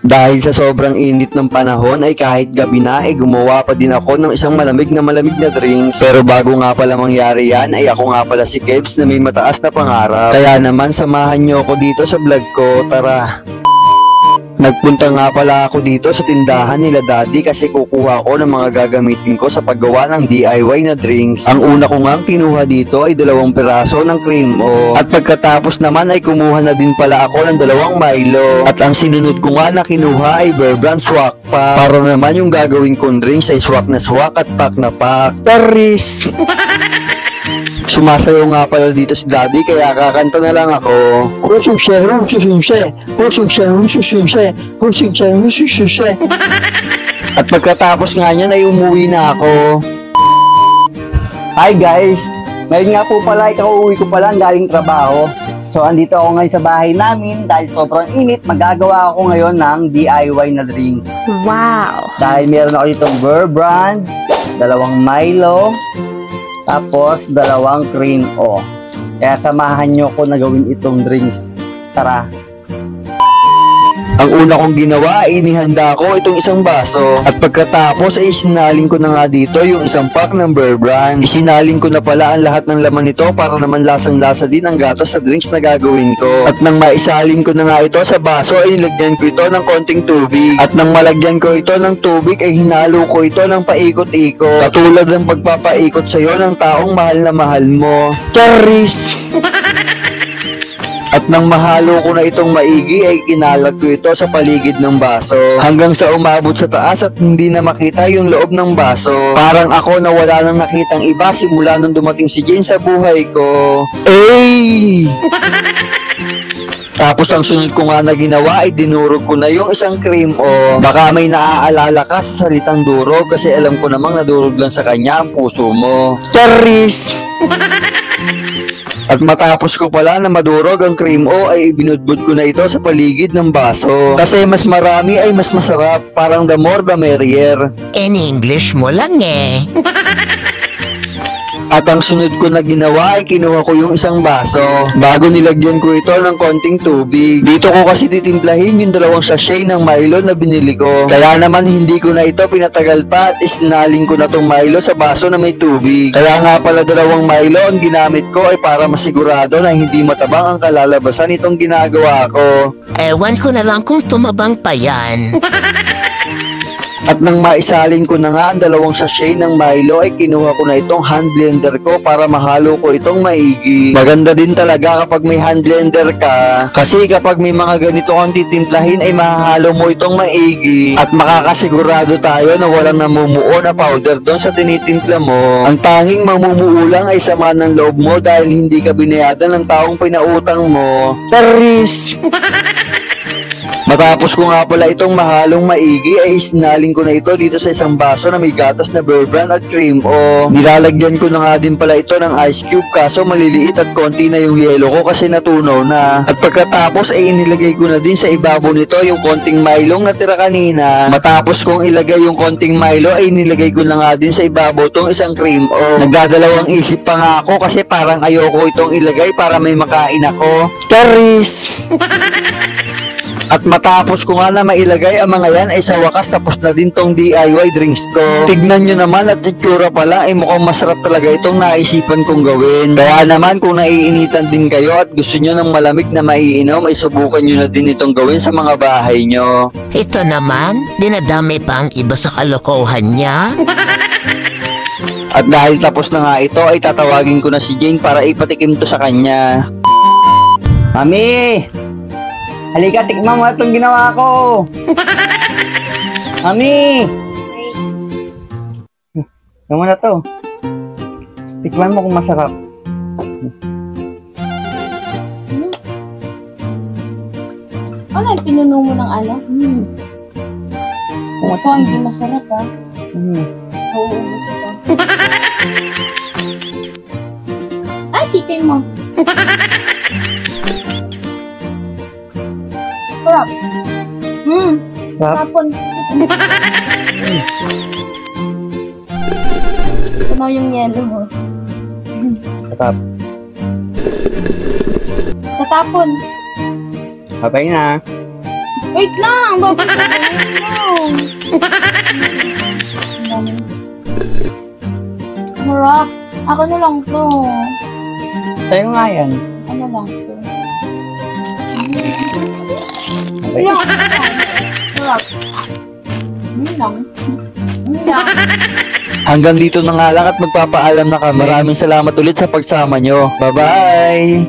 Dahil sa sobrang init ng panahon ay kahit gabi na ay gumawa pa din ako ng isang malamig na drinks. Pero bago nga pala mangyari yan ay ako nga pala si Kebs na may mataas na pangarap. Kaya naman samahan nyo ako dito sa vlog ko, tara! Nagpunta nga pala ako dito sa tindahan nila Daddy kasi kukuha ko ng mga gagamitin ko sa paggawa ng DIY na drinks. Ang una ko nga kinuha dito ay 2 piraso ng cream o. At pagkatapos naman ay kumuha na din pala ako ng 2 Milo. At ang sinunod ko nga na kinuha ay Bear Brand Swak Pack. Para naman yung gagawin kong drinks ay swak na swak at pack na pack. Paris! Sumasayaw nga pala dito si Daddy kaya kakanta na lang ako. At pagkatapos nga niyan ay umuwi na ako. Hi guys! Ngayon nga po pala, ikauuwi ko pala galing trabaho. So andito ako ngayon sa bahay namin dahil sobrang init, magagawa ako ngayon ng DIY na drinks. Wow! Dahil meron ako ditong Bear Brand, 2 Milo, tapos 2 cream o. Kaya samahan nyo ko na gawin itong drinks. Tara! Ang una kong ginawa ay inihanda ko itong isang baso. At pagkatapos ay isinalin ko na nga dito yung isang pack ng Bear Brand. Isinalin ko na pala ang lahat ng laman nito para naman lasang-lasa din ang gatas sa drinks na gagawin ko. At nang maisalin ko na nga ito sa baso ay nilagyan ko ito ng konting tubig. At nang malagyan ko ito ng tubig ay hinalo ko ito ng paikot-ikot. Katulad ng pagpapaikot sa'yo ng taong mahal na mahal mo. Charis! At nang mahalo ko na itong maigi ay kinalag ko ito sa paligid ng baso hanggang sa umabot sa taas at hindi na makita yung loob ng baso. Parang ako na wala nang nakitang iba simula nung dumating si Jane sa buhay ko. Ay! Tapos ang sunod ko nga na ginawa ay dinurog ko na yung isang cream o. Baka may naaalala ka sa salitang durog kasi alam ko namang nadurog lang sa kanya ang puso mo. Charis! At matapos ko pala na madurog ang cream o ay binudbud ko na ito sa paligid ng baso. Kasi mas marami ay mas masarap. Parang the more the merrier. In English mo lang eh. At ang sunod ko na ginawa ay kinuha ko yung isang baso. Bago nilagyan ko ito ng konting tubig. Dito ko kasi titimplahin yung 2 sachet ng Milo na binili ko. Kaya naman hindi ko na ito pinatagal pa at isinaling ko na tong Milo sa baso na may tubig. Kaya nga pala 2 Milo ang ginamit ko ay para masigurado na hindi matabang ang kalalabasan itong ginagawa ko. Ewan ko na lang kung tumabang pa yan. At nang maisalin ko na nga ang 2 sachet ng Milo ay kinuha ko na itong hand blender ko para mahalo ko itong maigi. Maganda din talaga kapag may hand blender ka. Kasi kapag may mga ganito kang titimplahin ay mahalo mo itong maigi. At makakasigurado tayo na walang namumuo na powder doon sa tinitimpla mo. Ang tanging mamumuo lang ay sama ng loob mo dahil hindi ka binayadan ng taong pinautang mo. Paris! Matapos ko nga pala itong mahalong maigi ay isinaling ko na ito dito sa isang baso na may gatas na Bear Brand at cream o. Nilalagyan ko na nga din pala ito ng ice cube kaso maliliit at konti na yung yelo ko kasi natunaw na. At pagkatapos ay inilagay ko na din sa ibabaw nito yung konting Milong natira kanina. Matapos kong ilagay yung konting Milo ay nilagay ko na nga din sa ibabaw tong isang cream o. Nagdadalawang isip pa nga ako kasi parang ayoko itong ilagay para may makain ako. Charis! At matapos ko nga na mailagay ang mga yan ay sa wakas tapos na din tong DIY drinks ko. Tignan nyo naman at itsura pa lang ay mukhang masarap talaga itong naisipan kong gawin. Kaya naman kung naiinitan din kayo at gusto nyo ng malamig na maiinom ay subukan nyo na din itong gawin sa mga bahay nyo. Ito naman, dinadami pa ang iba sa kalokohan niya. At dahil tapos na nga ito ay tatawagin ko na si Jane para ipatikim to sa kanya. Mami! Halika, tikman mo itong ginawa ko. Mami! Yan mo na to. Tikman mo kung masarap. Ano, pinuno mo ng ano? Kung ito, hindi masarap ha. Nauubos ito. Ay, kikay mo. Sarap. Sarap? Tapon. Ito yung yellow mo. Sarap. Tatapon. Babay na. Wait lang, bago ko yun. Marap, ako na lang to. Sa'yo nga yan. Ano lang to? Wait lang, Marap. Ano lang? Ano lang? Hanggang dito na nga lang at magpapaalam na kami. Maraming salamat ulit sa pagsama nyo. Bye-bye!